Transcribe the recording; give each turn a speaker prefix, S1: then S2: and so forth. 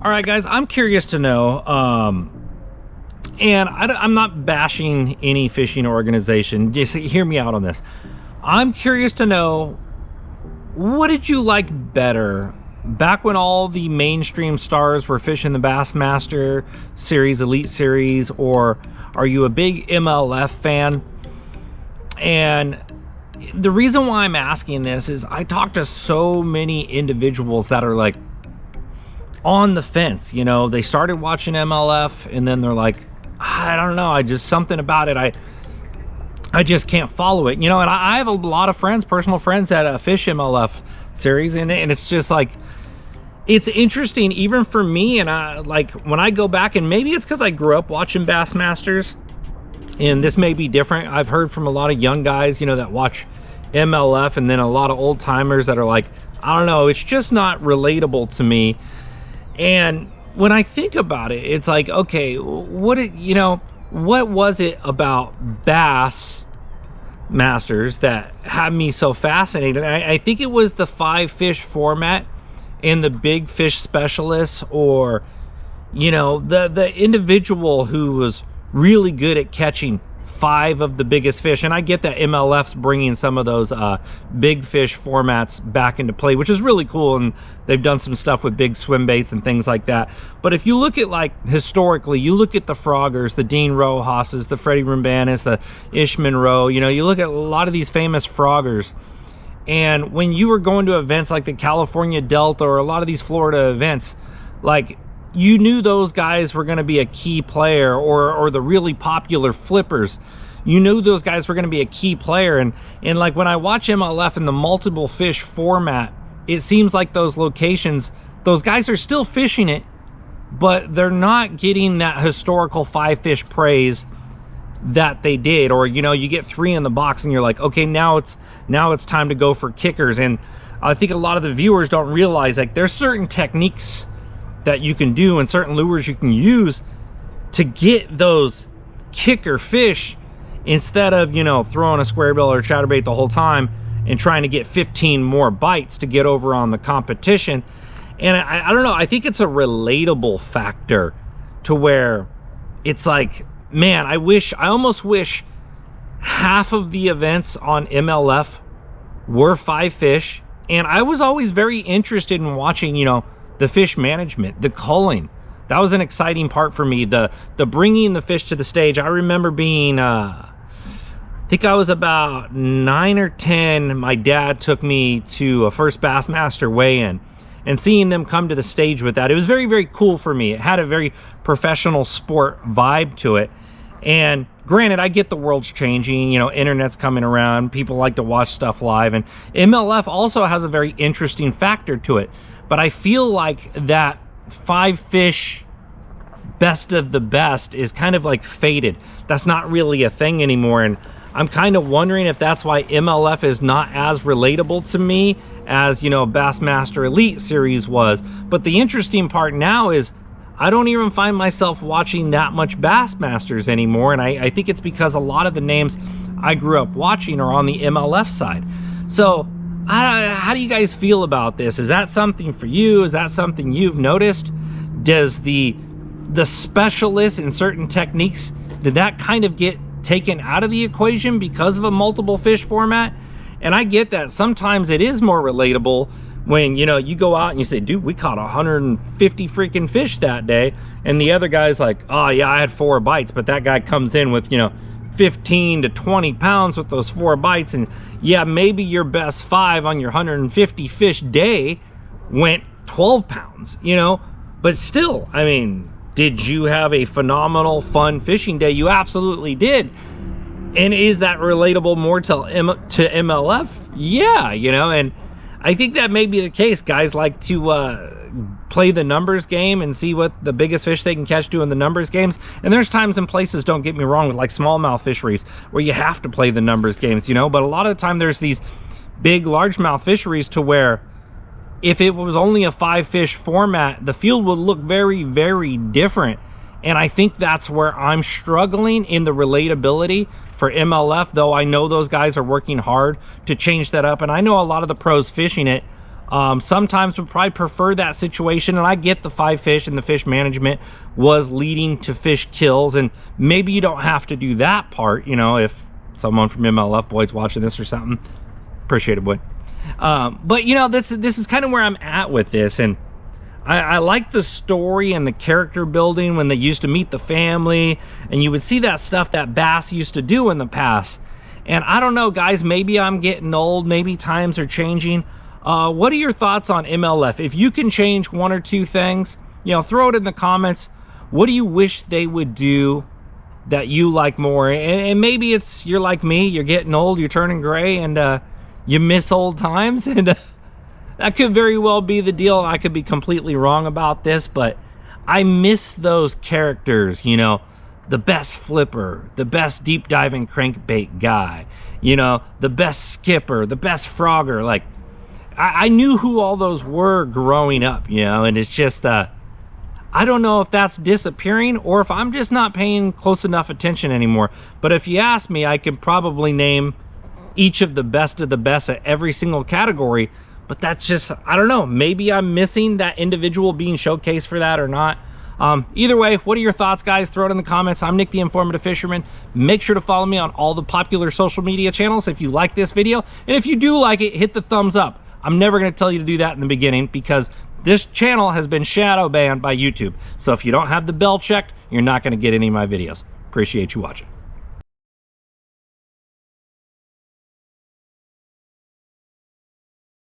S1: All right, guys, I'm curious to know, and I'm not bashing any fishing organization. Just hear me out on this. I'm curious to know, what did you like better back when all the mainstream stars were fishing the Bassmaster Series, Elite Series, or are you a big MLF fan? And the reason why I'm asking this is I talk to so many individuals that are like on the fence. You know, they started watching MLF and then they're like, I don't know, I just, something about it, I just can't follow it, you know. And I have a lot of friends, personal friends that fish MLF series, and it's just like, it's interesting even for me. And I like, when I go back, and maybe it's because I grew up watching Bassmasters, and this may be different. I've heard from a lot of young guys, you know, that watch MLF, and then a lot of old timers that are like, I don't know, it's just not relatable to me. And when I think about it, it's like, okay, what was it about Bassmasters that had me so fascinated? I think it was the 5-fish format and the big fish specialists, or, you know, the individual who was really good at catching 5 of the biggest fish. And I get that MLF's bringing some of those big fish formats back into play, which is really cool, and they've done some stuff with big swim baits and things like that. But if you look at, like, historically, you look at the Froggers, the Dean Rojas's, the Freddie Rumbanis, the Ishman Rowe, you know, you look at a lot of these famous Froggers, and when you were going to events like the California Delta or a lot of these Florida events, like, you knew those guys were going to be a key player, or the really popular flippers. You knew those guys were going to be a key player. And like, when I watch MLF in the multiple fish format, it seems like those locations, those guys are still fishing it, but they're not getting that historical 5-fish praise that they did. Or, you know, you get 3 in the box and you're like, okay, now it's time to go for kickers. And I think a lot of the viewers don't realize, like, there's certain techniques that you can do and certain lures you can use to get those kicker fish, instead of, you know, throwing a square bill or chatterbait the whole time and trying to get 15 more bites to get over on the competition. And I don't know, I think it's a relatable factor to where it's like, man, I almost wish half of the events on MLF were 5-fish. And I was always very interested in watching, you know, the fish management, the culling. That was an exciting part for me, the bringing the fish to the stage. I remember being, I think I was about 9 or 10. My dad took me to a first Bassmaster weigh-in, and seeing them come to the stage with that, it was very, very cool for me. It had a very professional sport vibe to it. And granted, I get the world's changing, you know, internet's coming around, people like to watch stuff live, and MLF also has a very interesting factor to it. But I feel like that 5-fish best of the best is kind of like faded. That's not really a thing anymore. And I'm kind of wondering if that's why MLF is not as relatable to me as, you know, Bassmaster Elite Series was. But the interesting part now is I don't even find myself watching that much Bassmasters anymore. And I think it's because a lot of the names I grew up watching are on the MLF side. So how do you guys feel about this? Is that something for you? Is that something you've noticed? Does the specialists in certain techniques, did that kind of get taken out of the equation because of a multiple fish format? And I get that sometimes it is more relatable when, you know, you go out and you say, dude, we caught 150 freaking fish that day, and the other guy's like, oh yeah, I had 4 bites, but that guy comes in with, you know, 15 to 20 pounds with those 4 bites, and yeah, maybe your best 5 on your 150 fish day went 12 pounds, you know. But still, I mean, did you have a phenomenal fun fishing day? You absolutely did. And is that relatable more to MLF? Yeah, you know. And I think that may be the case. Guys like to play the numbers game and see what the biggest fish they can catch doing the numbers games. And there's times and places, don't get me wrong, with like smallmouth fisheries where you have to play the numbers games, you know. But a lot of the time there's these big largemouth fisheries to where if it was only a 5-fish format, the field would look very, very different. And I think that's where I'm struggling in the relatability for MLF, though I know those guys are working hard to change that up. And I know a lot of the pros fishing it Sometimes would probably prefer that situation, and I get the 5 fish and the fish management was leading to fish kills, and maybe you don't have to do that part, you know, if someone from MLF Boyd's watching this or something. Appreciate it, boy. But you know, this is kind of where I'm at with this, and I like the story and the character building when they used to meet the family, and you would see that stuff that Bass used to do in the past. And I don't know, guys, maybe I'm getting old, maybe times are changing. What are your thoughts on MLF? If you can change 1 or 2 things, you know, throw it in the comments. What do you wish they would do that you like more? And maybe it's, you're like me, you're getting old, you're turning gray, and you miss old times, and that could very well be the deal. I could be completely wrong about this, but I miss those characters, you know, the best flipper, the best deep diving crankbait guy, you know, the best skipper, the best frogger. Like, I knew who all those were growing up, you know, and it's just, I don't know if that's disappearing or if I'm just not paying close enough attention anymore. But if you ask me, I can probably name each of the best at every single category. But that's just, I don't know, maybe I'm missing that individual being showcased for that or not. Either way, what are your thoughts, guys? Throw it in the comments. I'm Nick the Informative Fisherman. Make sure to follow me on all the popular social media channels if you like this video. And if you do like it, hit the thumbs up. I'm never going to tell you to do that in the beginning because this channel has been shadow banned by YouTube. So if you don't have the bell checked, you're not going to get any of my videos. Appreciate you watching.